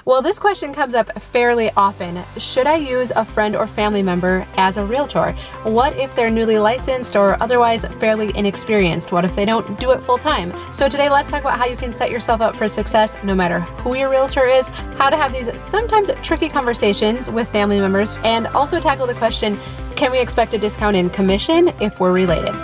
Well, this question comes up fairly often. Should I use a friend or family member as a realtor? What if they're newly licensed or otherwise fairly inexperienced? What if they don't do it full time? So today, let's talk about how you can set yourself up for success no matter who your realtor is, how to have these sometimes tricky conversations with family members, and also tackle the question, can we expect a discount in commission if we're related?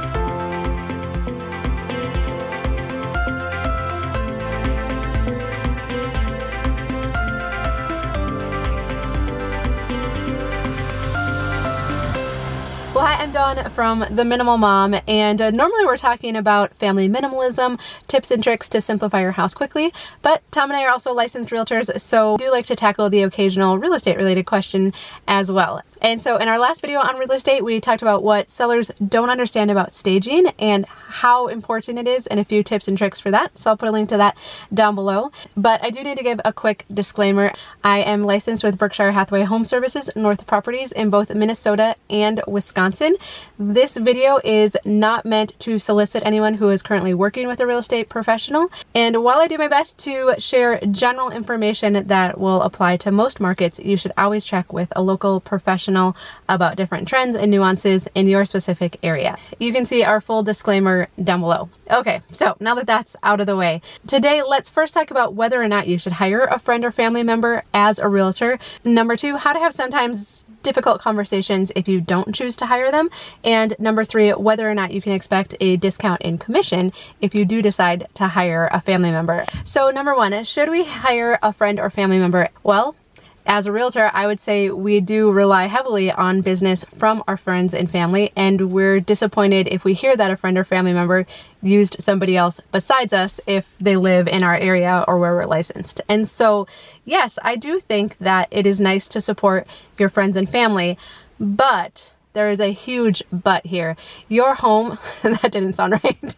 Well, hi, I'm Dawn from The Minimal Mom, and normally we're talking about family minimalism, tips and tricks to simplify your house quickly, but Tom and I are also licensed realtors, so we do like to tackle the occasional real estate related question as well. And so in our last video on real estate, we talked about what sellers don't understand about staging and how important it is and a few tips and tricks for that. So I'll put a link to that down below. But I do need to give a quick disclaimer. I am licensed with Berkshire Hathaway Home Services, North Properties in both Minnesota and Wisconsin. This video is not meant to solicit anyone who is currently working with a real estate professional. And while I do my best to share general information that will apply to most markets, you should always check with a local professional about different trends and nuances in your specific area. You can see our full disclaimer down below. Okay, so now that that's out of the way, today let's first talk about whether or not you should hire a friend or family member as a realtor. Number two, how to have sometimes difficult conversations if you don't choose to hire them. And number three, whether or not you can expect a discount in commission if you do decide to hire a family member. So number one, should we hire a friend or family member? Well, as a realtor, I would say we do rely heavily on business from our friends and family, and we're disappointed if we hear that a friend or family member used somebody else besides us if they live in our area or where we're licensed. And so, yes, I do think that it is nice to support your friends and family, but there is a huge but here. Your home, that didn't sound right.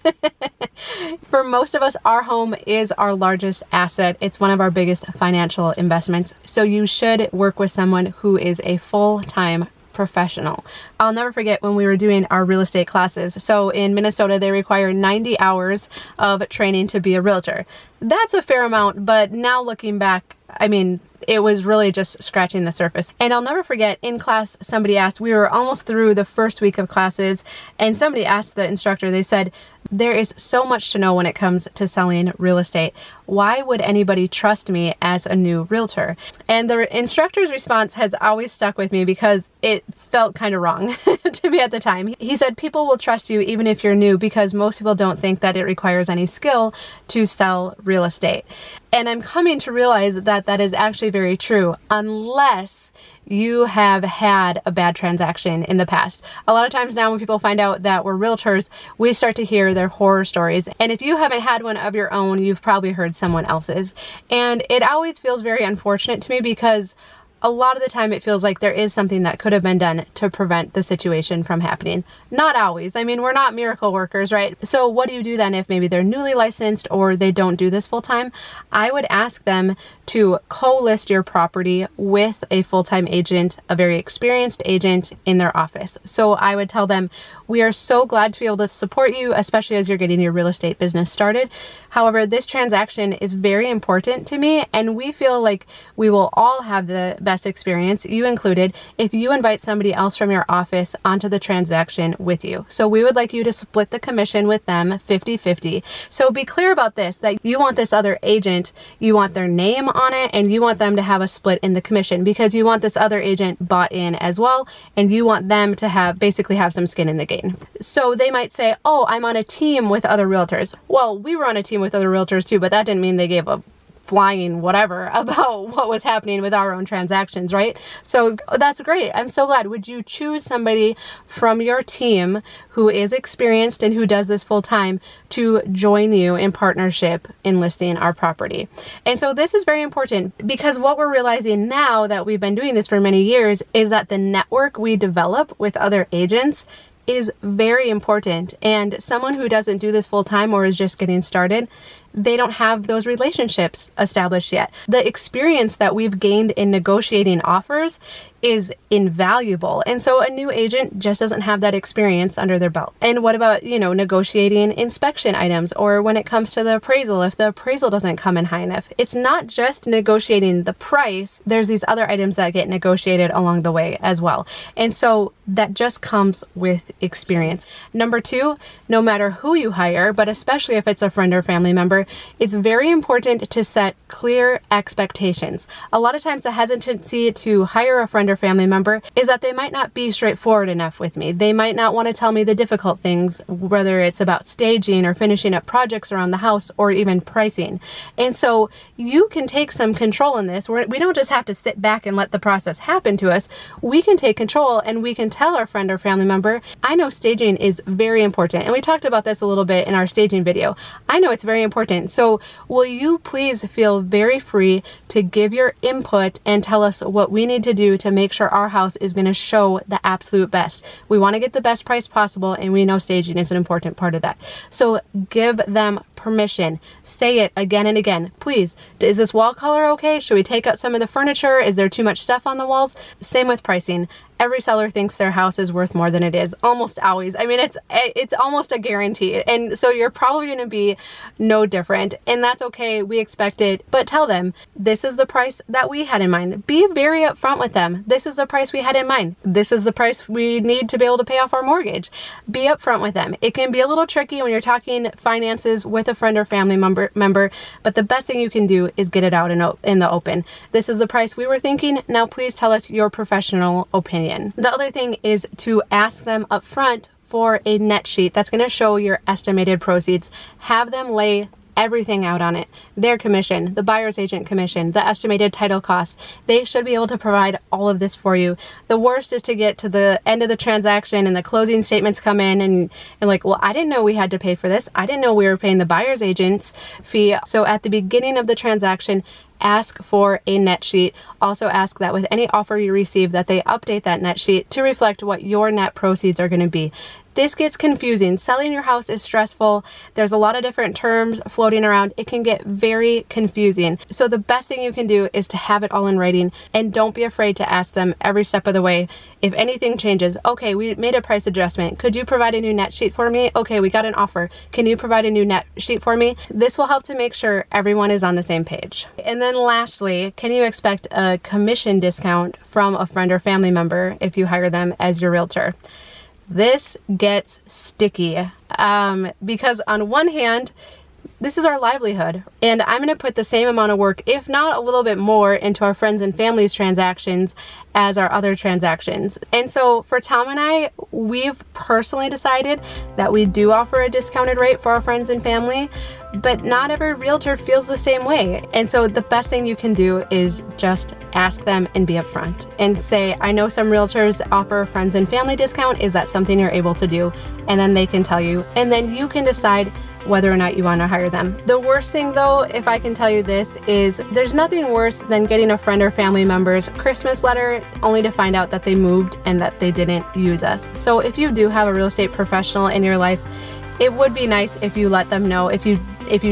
For most of us, our home is our largest asset. It's one of our biggest financial investments. So you should work with someone who is a full-time professional. I'll never forget when we were doing our real estate classes. So in Minnesota, they require 90 hours of training to be a realtor. That's a fair amount, but now looking back, I mean, it was really just scratching the surface. And I'll never forget, in class, somebody asked, we were almost through the first week of classes, and somebody asked the instructor, they said, there is so much to know when it comes to selling real estate. Why would anybody trust me as a new realtor? And the instructor's response has always stuck with me because it felt kind of wrong to me at the time. He said, people will trust you even if you're new because most people don't think that it requires any skill to sell real estate. And I'm coming to realize that that is actually very true, unless you have had a bad transaction in the past. A lot of times now when people find out that we're realtors, we start to hear their horror stories. And if you haven't had one of your own, you've probably heard someone else's. And it always feels very unfortunate to me because a lot of the time it feels like there is something that could have been done to prevent the situation from happening. Not always. I mean, we're not miracle workers, right? So what do you do then if maybe they're newly licensed or they don't do this full time? I would ask them to co-list your property with a full-time agent, a very experienced agent in their office. So I would tell them, we are so glad to be able to support you, especially as you're getting your real estate business started. However, this transaction is very important to me, and we feel like we will all have the best experience, you included, if you invite somebody else from your office onto the transaction with you. So we would like you to split the commission with them 50-50. So be clear about this, that you want this other agent, you want their name on it, and you want them to have a split in the commission because you want this other agent bought in as well, and you want them to basically have some skin in the game. So they might say, oh, I'm on a team with other realtors. Well, we were on a team with other realtors too, but that didn't mean they gave a flying whatever about what was happening with our own transactions, right? So that's great. I'm so glad. Would you choose somebody from your team who is experienced and who does this full time to join you in partnership in listing our property? And so this is very important because what we're realizing now that we've been doing this for many years is that the network we develop with other agents is very important. And someone who doesn't do this full time or is just getting started, they don't have those relationships established yet. The experience that we've gained in negotiating offers is invaluable. And so a new agent just doesn't have that experience under their belt. And what about, negotiating inspection items, or when it comes to the appraisal, if the appraisal doesn't come in high enough? It's not just negotiating the price, there's these other items that get negotiated along the way as well. And so that just comes with experience. Number two, no matter who you hire, but especially if it's a friend or family member, it's very important to set clear expectations. A lot of times the hesitancy to hire a friend or family member is that they might not be straightforward enough with me. They might not want to tell me the difficult things, whether it's about staging or finishing up projects around the house or even pricing. And so you can take some control in this. We don't just have to sit back and let the process happen to us. We can take control and we can tell our friend or family member, I know staging is very important. And we talked about this a little bit in our staging video. I know it's very important. So will you please feel very free to give your input and tell us what we need to do to make sure our house is going to show the absolute best. We want to get the best price possible, and we know staging is an important part of that. So give them permission. Say it again and again. Please, is this wall color okay? Should we take out some of the furniture? Is there too much stuff on the walls? Same with pricing. Every seller thinks their house is worth more than it is, almost always. I mean, it's almost a guarantee. And so you're probably going to be no different, and that's okay. We expect it, but tell them, this is the price that we had in mind. Be very upfront with them. This is the price we had in mind. This is the price we need to be able to pay off our mortgage. Be upfront with them. It can be a little tricky when you're talking finances with a friend or family member, but the best thing you can do is get it out in the open. This is the price we were thinking. Now please tell us your professional opinion. The other thing is to ask them up front for a net sheet that's going to show your estimated proceeds. Have them lay everything out on it. Their commission, the buyer's agent commission, the estimated title costs. They should be able to provide all of this for you. The worst is to get to the end of the transaction and the closing statements come in and like, well, I didn't know we had to pay for this. I didn't know we were paying the buyer's agent's fee. So at the beginning of the transaction, ask for a net sheet. Also ask that with any offer you receive that they update that net sheet to reflect what your net proceeds are going to be. This gets confusing. Selling your house is stressful. There's a lot of different terms floating around. It can get very confusing. So the best thing you can do is to have it all in writing, and don't be afraid to ask them every step of the way. If anything changes, okay, we made a price adjustment. Could you provide a new net sheet for me? Okay, we got an offer. Can you provide a new net sheet for me? This will help to make sure everyone is on the same page. And then lastly, can you expect a commission discount from a friend or family member if you hire them as your realtor? This gets sticky because on one hand, this is our livelihood, and I'm going to put the same amount of work, if not a little bit more, into our friends and families transactions as our other transactions. And so for Tom and I, we've personally decided that we do offer a discounted rate for our friends and family, but not every realtor feels the same way. And so the best thing you can do is just ask them and be upfront and say, I know some realtors offer a friends and family discount. Is that something you're able to do? And then they can tell you, and then you can decide whether or not you want to hire them. The worst thing though, if I can tell you this, is there's nothing worse than getting a friend or family member's Christmas letter only to find out that they moved and that they didn't use us. So if you do have a real estate professional in your life, it would be nice if you let them know if you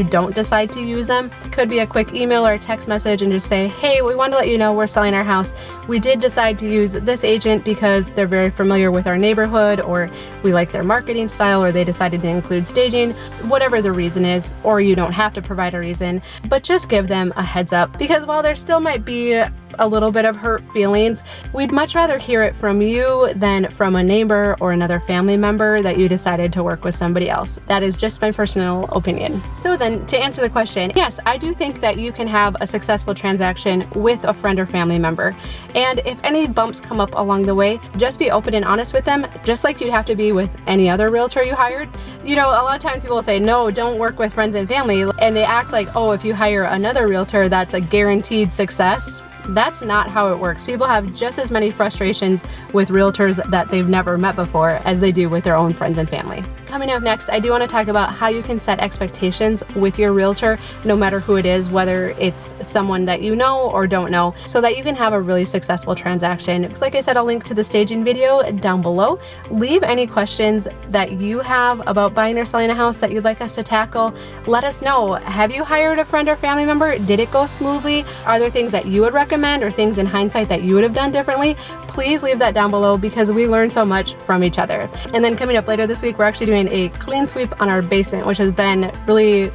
don't decide to use them. It could be a quick email or a text message and just say, hey, we want to let you know we're selling our house. We did decide to use this agent because they're very familiar with our neighborhood, or we like their marketing style, or they decided to include staging, whatever the reason is, or you don't have to provide a reason, but just give them a heads up, because while there still might be a little bit of hurt feelings, we'd much rather hear it from you than from a neighbor or another family member that you decided to work with somebody else. That is just my personal opinion. So then, to answer the question, yes, I do think that you can have a successful transaction with a friend or family member. And if any bumps come up along the way, just be open and honest with them, just like you'd have to be with any other realtor you hired. You know, a lot of times people will say, no, don't work with friends and family. And they act like, oh, if you hire another realtor, that's a guaranteed success. That's not how it works. People have just as many frustrations with realtors that they've never met before as they do with their own friends and family. Coming up next, I do want to talk about how you can set expectations with your realtor, no matter who it is, whether it's someone that you know or don't know, so that you can have a really successful transaction. Like I said, I'll link to the staging video down below. Leave any questions that you have about buying or selling a house that you'd like us to tackle. Let us know. Have you hired a friend or family member? Did it go smoothly? Are there things that you would recommend or things in hindsight that you would have done differently? Please leave that down below because we learn so much from each other. And then coming up later this week, we're actually doing a clean sweep on our basement, which has been really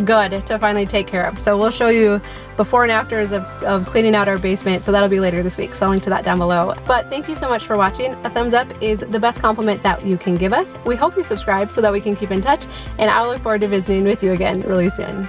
good to finally take care of. So we'll show you before and afters of cleaning out our basement. So that'll be later this week. So I'll link to that down below. But thank you so much for watching. A thumbs up is the best compliment that you can give us. We hope you subscribe so that we can keep in touch. And I'll look forward to visiting with you again really soon.